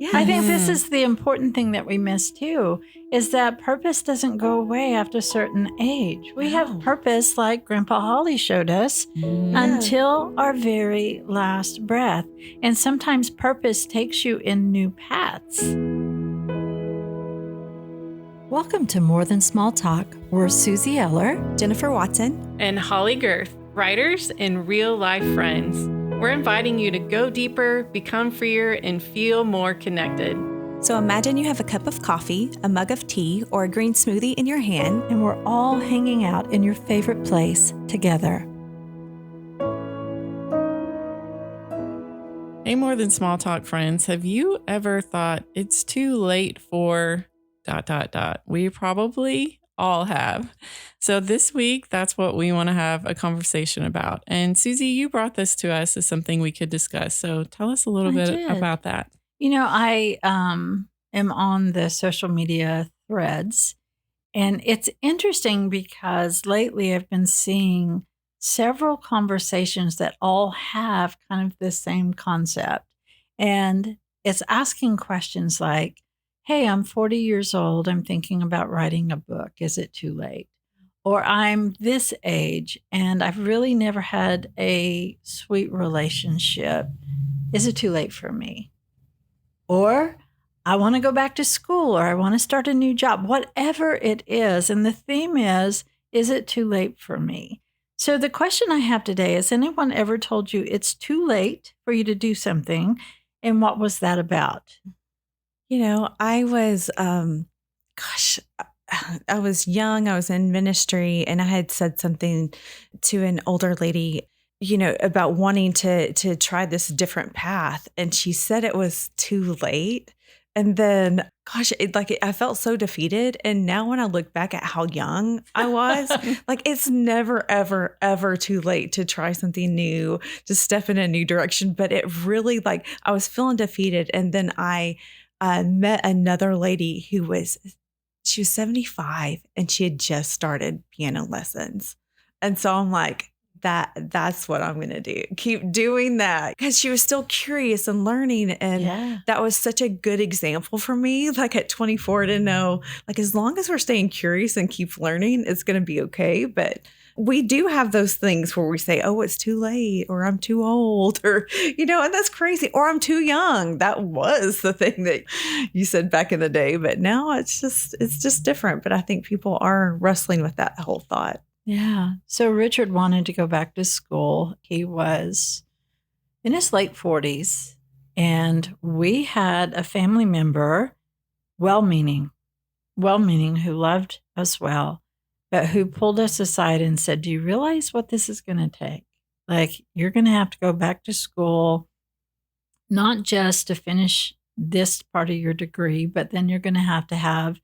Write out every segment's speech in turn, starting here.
Yeah. I think this is the important thing that we miss too, is that purpose doesn't go away after a certain age. We have purpose, like Grandpa Holly showed us, until our very last breath. And sometimes purpose takes you in new paths. Welcome to More Than Small Talk. We're Susie Eller, Jennifer Watson, and Holly Girth, writers and real life friends. We're inviting you to go deeper, become freer, and feel more connected. So imagine you have a cup of coffee, a mug of tea, or a green smoothie in your hand, and we're all hanging out in your favorite place together. Hey, More Than Small Talk friends, have you ever thought it's too late for ... We probably all have. So this week, that's what we want to have a conversation about. And Susie, you brought this to us as something we could discuss. So tell us a little bit about that. You know, I am on the social media threads, and it's interesting because lately I've been seeing several conversations that all have kind of the same concept. And it's asking questions like, hey, I'm 40 years old. I'm thinking about writing a book. Is it too late? Or I'm this age and I've really never had a sweet relationship. Is it too late for me? Or I want to go back to school, or I want to start a new job, whatever it is. And the theme is it too late for me? So the question I have today, has anyone ever told you it's too late for you to do something? And what was that about? You know, I was, I was young, I was in ministry, and I had said something to an older lady, you know, about wanting to try this different path. And she said it was too late. And then, I felt so defeated. And now when I look back at how young I was, it's never, ever, ever too late to try something new, to step in a new direction. But it really, I was feeling defeated. And then I met another lady she was 75 and she had just started piano lessons. And so I'm like, that's what I'm going to do. Keep doing that. Because she was still curious and learning. And that was such a good example for me. At 24, to know, as long as we're staying curious and keep learning, it's going to be okay. But we do have those things where we say, oh, it's too late, or I'm too old, or, and that's crazy, or I'm too young. That was the thing that you said back in the day. But now it's just different. But I think people are wrestling with that whole thought. Yeah. So Richard wanted to go back to school. He was in his late 40s, and we had a family member, well-meaning, who loved us well, but who pulled us aside and said, do you realize what this is going to take? You're going to have to go back to school, not just to finish this part of your degree, but then you're going to have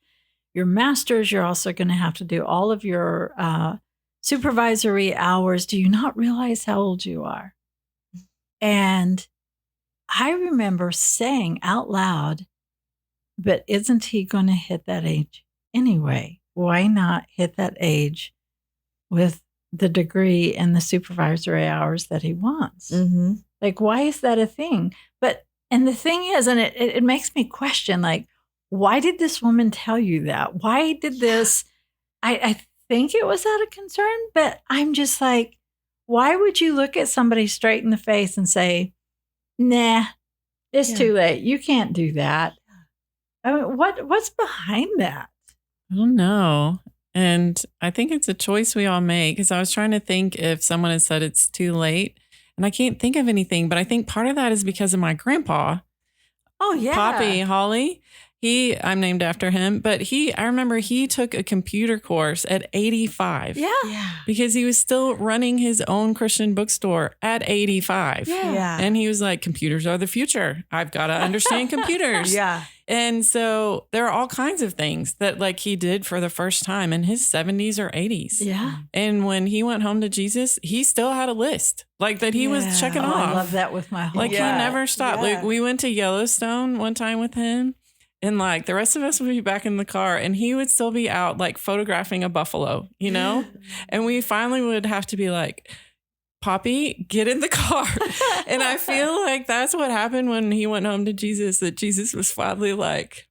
your master's. You're also going to have to do all of your supervisory hours. Do you not realize how old you are? And I remember saying out loud, but isn't he going to hit that age anyway? Why not hit that age with the degree and the supervisory hours that he wants? Mm-hmm. Why is that a thing? And the thing is, and it makes me question, why did this woman tell you that? Why did this? I think it was out of concern, but I'm just why would you look at somebody straight in the face and say, nah, it's too late. You can't do that. I mean, what's behind that? I don't know. And I think it's a choice we all make, because I was trying to think if someone had said it's too late, and I can't think of anything, but I think part of that is because of my grandpa. Oh, yeah. Poppy Holly. I'm named after him, but I remember he took a computer course at 85. Yeah. Because he was still running his own Christian bookstore at 85. Yeah. And he was like, computers are the future. I've got to understand computers. Yeah. And so there are all kinds of things that he did for the first time in his 70s or 80s. Yeah. And when he went home to Jesus, he still had a list that he was checking off. I love that with my whole he never stopped. Yeah. We went to Yellowstone one time with him. And the rest of us would be back in the car, and he would still be out photographing a buffalo, and we finally would have to be like, Poppy, get in the car. And I feel like that's what happened when he went home to Jesus, that Jesus was finally like,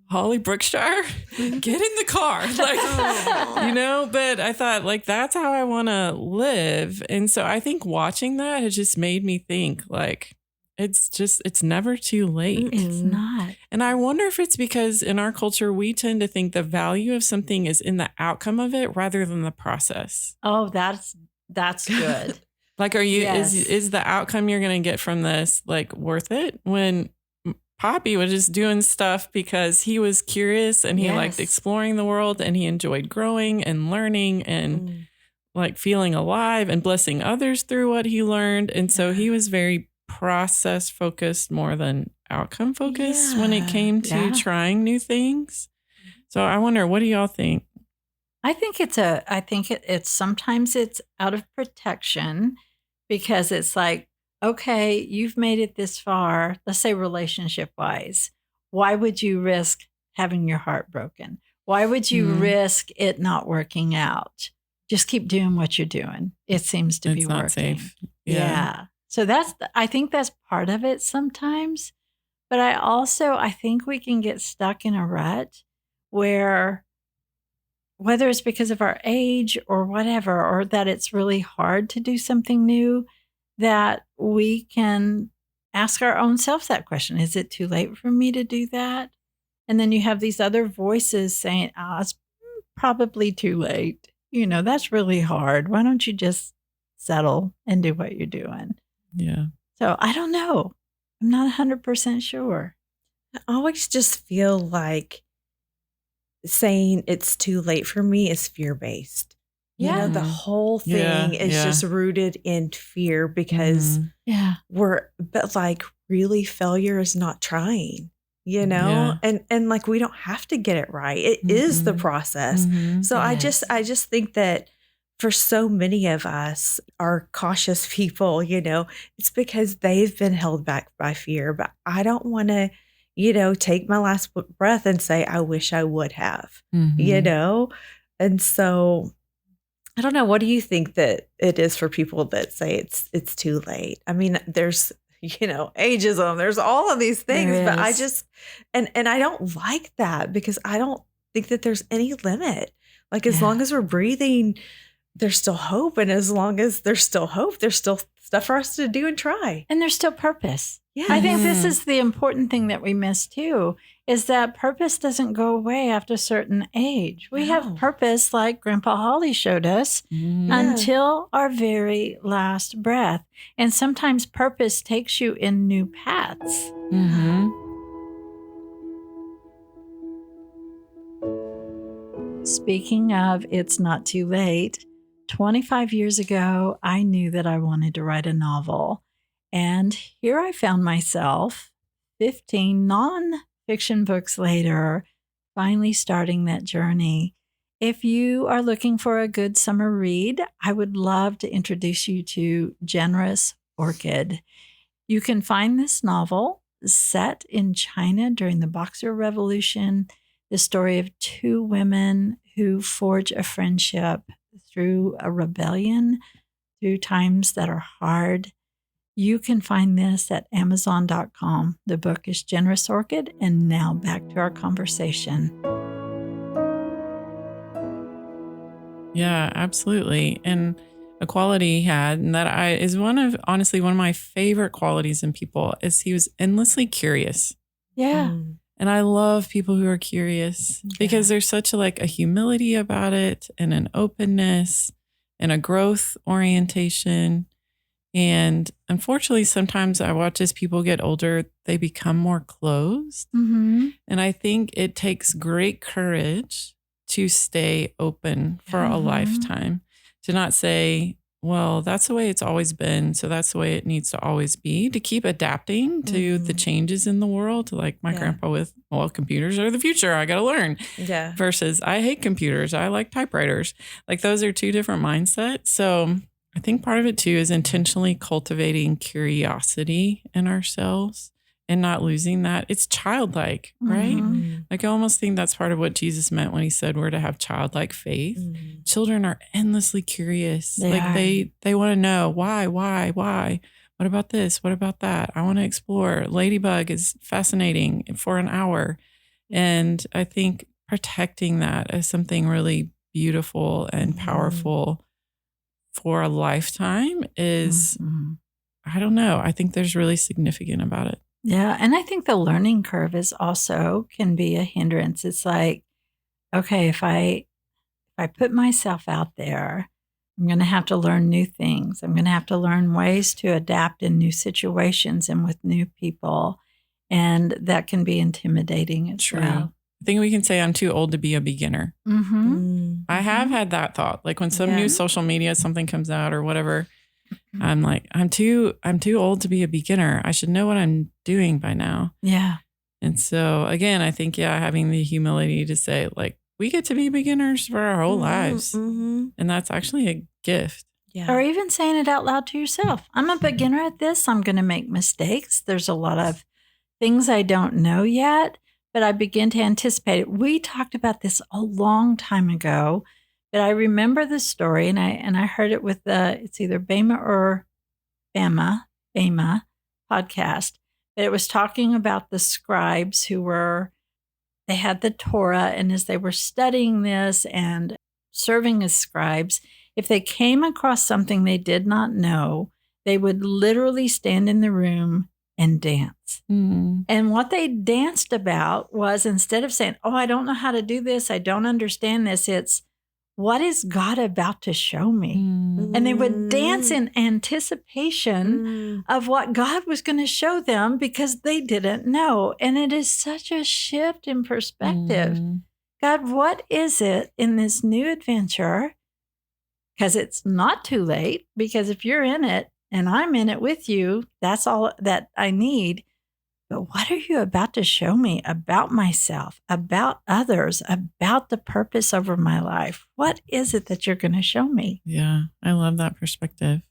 Holly Brookshire, get in the car. Like, you know, but I thought like, that's how I want to live. And so I think watching that has just made me think like, it's never too late. It's not. And I wonder if it's because in our culture, we tend to think the value of something is in the outcome of it rather than the process. Oh, that's good. Like, are you, Yes. is the outcome you're going to get from this like worth it? When Poppy was just doing stuff because he was curious and he liked Yes. exploring the world and he enjoyed growing and learning and like feeling alive and blessing others through what he learned. And so he was very process focused more than outcome focused when it came to trying new things. So I wonder, what do y'all think? I think it's sometimes it's out of protection because it's like, okay, you've made it this far, let's say relationship wise. Why would you risk having your heart broken? Why would you risk it not working out? Just keep doing what you're doing. It seems to be It's not working. safe. Yeah. So I think that's part of it sometimes. But I think we can get stuck in a rut where whether it's because of our age or whatever, or that it's really hard to do something new, that we can ask our own selves that question. Is it too late for me to do that? And then you have these other voices saying, it's probably too late. You know, that's really hard. Why don't you just settle and do what you're doing? Yeah. So I don't know. I'm not 100% sure. I always just feel like saying it's too late for me is fear-based. You know, the whole thing is just rooted in fear because but like really failure is not trying, you know? And like we don't have to get it right. It is the process. So I just think that for so many of us, our cautious people, you know, it's because they've been held back by fear. But I don't want to, you know, take my last breath and say, I wish I would have, you know? And so I don't know. What do you think that it is for people that say it's too late? I mean, there's, you know, ageism, there's all of these things, but I just, and I don't like that because I don't think that there's any limit. Like as long as we're breathing, there's still hope. And as long as there's still hope, there's still stuff for us to do and try. And there's still purpose. Yeah. I think this is the important thing that we miss too, is that purpose doesn't go away after a certain age. We have purpose, like Grandpa Holly showed us, until our very last breath. And sometimes purpose takes you in new paths. Speaking of it's not too late, 25 years ago, I knew that I wanted to write a novel. And here I found myself 15 nonfiction books later, finally starting that journey. If you are looking for a good summer read, I would love to introduce you to Generous Orchid. You can find this novel set in China during the Boxer Revolution, the story of two women who forge a friendship through a rebellion, through times that are hard. You can find this at Amazon.com. The book is Generous Orchid. And now back to our conversation. Yeah, absolutely. And a quality he had, and that is honestly one of my favorite qualities in people, is he was endlessly curious. Yeah. And I love people who are curious because there's such a humility about it and an openness and a growth orientation. And unfortunately, sometimes I watch as people get older, they become more closed. And I think it takes great courage to stay open for a lifetime, to not say, well, that's the way it's always been, so that's the way it needs to always be, to keep adapting to the changes in the world, like my grandpa with, well, computers are the future, I got to learn. Versus, I hate computers, I like typewriters. Like those are two different mindsets. So I think part of it too is intentionally cultivating curiosity in ourselves and not losing that. It's childlike, right? Mhm. Like I almost think that's part of what Jesus meant when he said we're to have childlike faith. Children are endlessly curious. They like are. they want to know why. What about this? What about that? I want to explore. Ladybug is fascinating for an hour. And I think protecting that as something really beautiful and powerful for a lifetime is, Mhm. I don't know. I think there's really significant about it. Yeah. And I think the learning curve is also can be a hindrance. It's like, okay, if I put myself out there, I'm going to have to learn new things. I'm going to have to learn ways to adapt in new situations and with new people. And that can be intimidating as well. I think we can say I'm too old to be a beginner. Mm-hmm. I have had that thought. Like when some Yeah. new social media, something comes out or whatever, I'm like, I'm too old to be a beginner. I should know what I'm doing by now. Yeah. And so again, I think, having the humility to say, like, we get to be beginners for our whole lives. And that's actually a gift. Yeah. Or even saying it out loud to yourself. I'm a beginner at this. I'm going to make mistakes. There's a lot of things I don't know yet, but I begin to anticipate it. We talked about this a long time ago, but I remember the story, and I heard it with it's either Bema or Bama podcast. But it was talking about the scribes they had the Torah, and as they were studying this and serving as scribes, if they came across something they did not know, they would literally stand in the room and dance. And what they danced about was, instead of saying, oh, I don't know how to do this, I don't understand this, it's, what is God about to show me? And they would dance in anticipation of what God was going to show them because they didn't know. And it is such a shift in perspective. God, what is it in this new adventure? Because it's not too late, because if you're in it and I'm in it with you, that's all that I need. But what are you about to show me about myself, about others, about the purpose over my life? What is it that you're going to show me? Yeah, I love that perspective.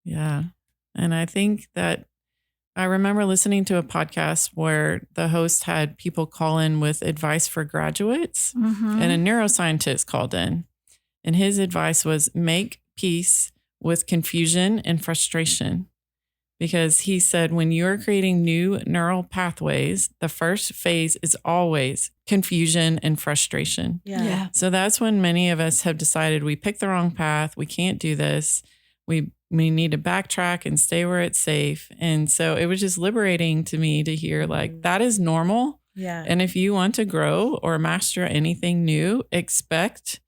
Yeah. And I think that I remember listening to a podcast where the host had people call in with advice for graduates, and a neuroscientist called in. And his advice was make peace with confusion and frustration. Because he said, when you're creating new neural pathways, the first phase is always confusion and frustration. Yeah. So that's when many of us have decided we picked the wrong path. We can't do this. We need to backtrack and stay where it's safe. And so it was just liberating to me to hear, like, that is normal. Yeah. And if you want to grow or master anything new, expect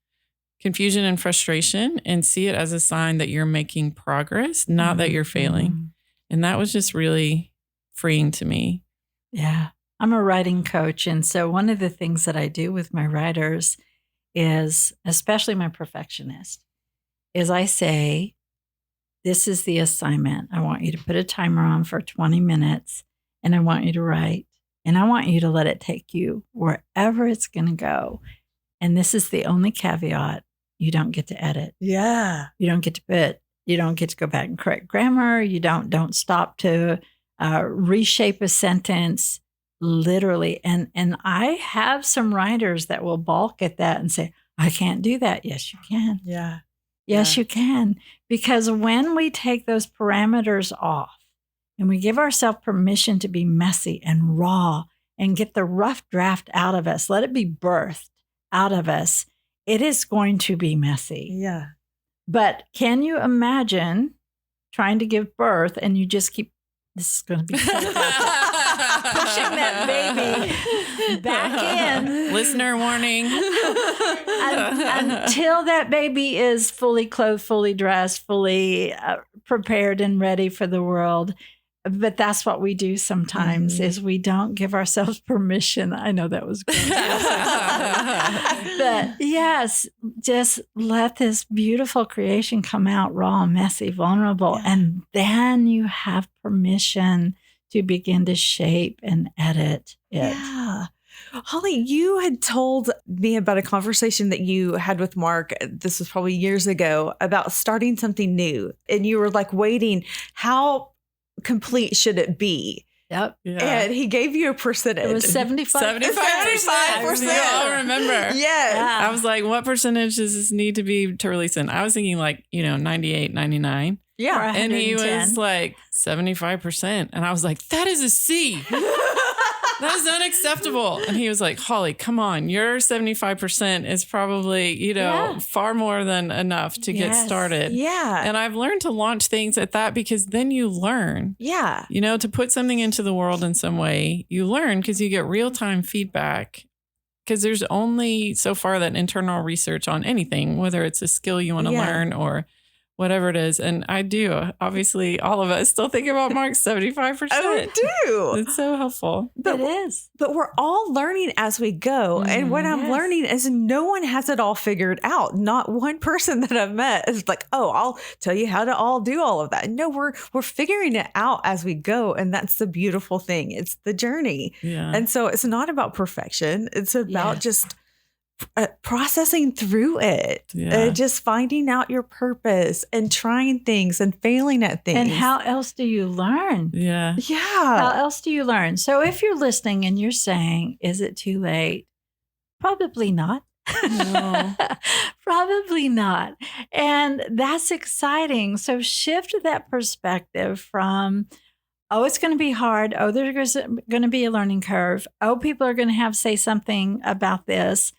confusion and frustration and see it as a sign that you're making progress, not that you're failing. And that was just really freeing to me. Yeah. I'm a writing coach. And so one of the things that I do with my writers is, especially my perfectionist, is I say, this is the assignment. I want you to put a timer on for 20 minutes, and I want you to write, and I want you to let it take you wherever it's going to go. And this is the only caveat. You don't get to edit. Yeah. You don't get to go back and correct grammar. You don't stop to reshape a sentence, literally. And I have some writers that will balk at that and say, I can't do that. Yes, you can. Yeah. Yes, you can. Because when we take those parameters off and we give ourselves permission to be messy and raw and get the rough draft out of us, let it be birthed out of us, it is going to be messy. Yeah. But can you imagine trying to give birth and you just keep, this is going to be pushing that baby back in. Listener warning. Until that baby is fully clothed, fully dressed, fully prepared and ready for the world. But that's what we do sometimes is we don't give ourselves permission. I know that was good. But yes, just let this beautiful creation come out raw, messy, vulnerable. Yeah. And then you have permission to begin to shape and edit it. Yeah. Holly, you had told me about a conversation that you had with Mark. This was probably years ago, about starting something new. And you were like waiting. How complete should it be? Yep. Yeah. And he gave you a percentage. It was 75%. 75%. 75%. We all remember. Yes. Yeah. I was like, what percentage does this need to be to release in? I was thinking like, 98, 99. Yeah. And he was 110. like 75%. And I was like, that is a C. That is unacceptable. And he was like, Holly, come on. Your 75% is probably, Yeah. far more than enough to get Yes. started. Yeah. And I've learned to launch things at that because then you learn, Yeah. to put something into the world in some way. You learn because you get real time feedback. Because there's only so far that internal research on anything, whether it's a skill you want to Yeah. learn or whatever it is. And I do. Obviously, all of us still think about Mark's 75%. Oh, do. It's so helpful. But, It is. but we're all learning as we go. And what I'm Yes. learning is no one has it all figured out. Not one person that I've met is like, oh, I'll tell you how to all do all of that. No, we're figuring it out as we go. And that's the beautiful thing. It's the journey. Yeah. And so it's not about perfection. It's about Yes. just processing through it, Yeah. just finding out your purpose and trying things and failing at things. And how else do you learn? Yeah. Yeah. How else do you learn? So if you're listening and you're saying, is it too late? Probably not. No. Probably not. And that's exciting. So shift that perspective from, oh, it's going to be hard. Oh, there's going to be a learning curve. Oh, people are going to have to say something about this.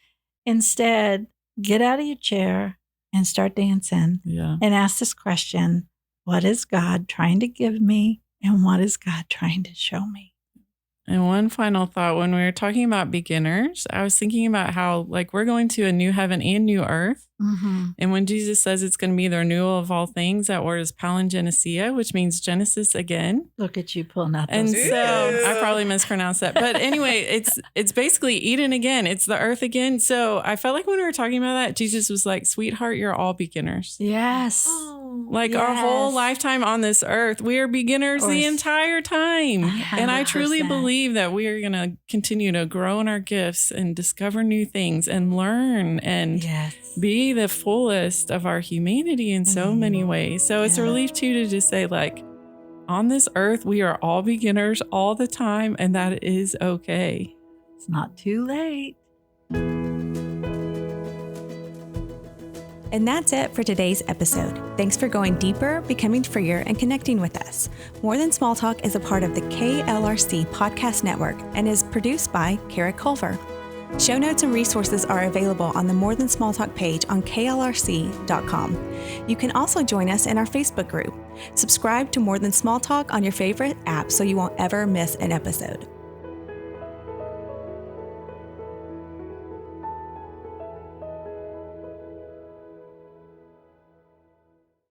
Instead, get out of your chair and start dancing Yeah. and ask this question: what is God trying to give me? And what is God trying to show me? And one final thought, when we were talking about beginners, I was thinking about how we're going to a new heaven and new earth. Mm-hmm. And when Jesus says it's going to be the renewal of all things, that word is palingenesia, which means Genesis again. Look at you pulling out And those. so I probably mispronounced that. But anyway, it's basically Eden again. It's the earth again. So I felt like when we were talking about that, Jesus was like, sweetheart, you're all beginners. Yes. Like our whole Yes. lifetime on this earth, we are beginners Of the course. entire time. And I truly 100%. believe that we are going to continue to grow in our gifts and discover new things and learn and Yes. be the fullest of our humanity in so many ways. So it's a Yeah. relief too to just say, on this earth, we are all beginners all the time, and that is okay. It's not too late. And that's it for today's episode. Thanks for going deeper, becoming freer, and connecting with us. More Than Small Talk is a part of the KLRC Podcast Network and is produced by Kara Culver. Show notes and resources are available on the More Than Small Talk page on klrc.com. You can also join us in our Facebook group. Subscribe to More Than Small Talk on your favorite app so you won't ever miss an episode.